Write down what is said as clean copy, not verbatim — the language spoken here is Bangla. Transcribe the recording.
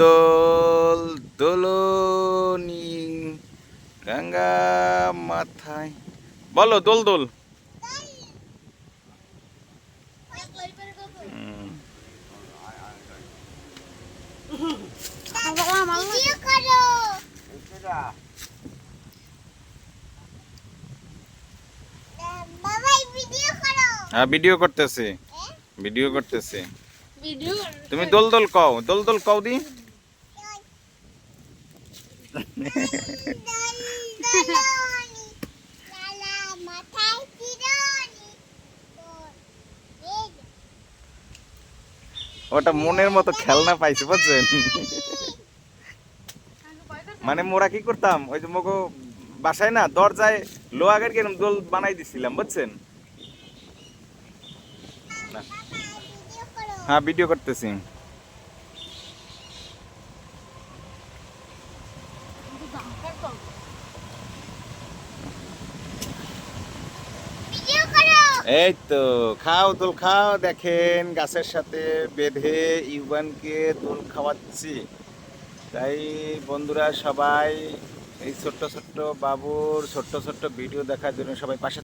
দোল দোলনি গঙ্গা মাথায়, বলো দোল দোল। হুম। হ্যাঁ ভিডিও করতেছি, ভিডিও করতেছি। তুমি দোল দোল কও, দোল দোল কও দি। ওটা মনের মতো খেলনা পাইছে বুঝছেন। মানে মোরা কি করতাম, ওই যে মগো বাসায় না দরজায় লোহাগের কিরম দোল বানাই দিছিলাম বুঝছেন। হ্যাঁ ভিডিও করতেছি। এই তো খাও দোল খাও, দেখেন গাছের সাথে বেঁধে ইউবানকে দোল খাওয়াচ্ছি। তাই বন্ধুরা সবাই এই ছোট্ট ছোট্ট বাবুর ছোট্ট ছোট্ট ভিডিও দেখার জন্য সবাই পাশে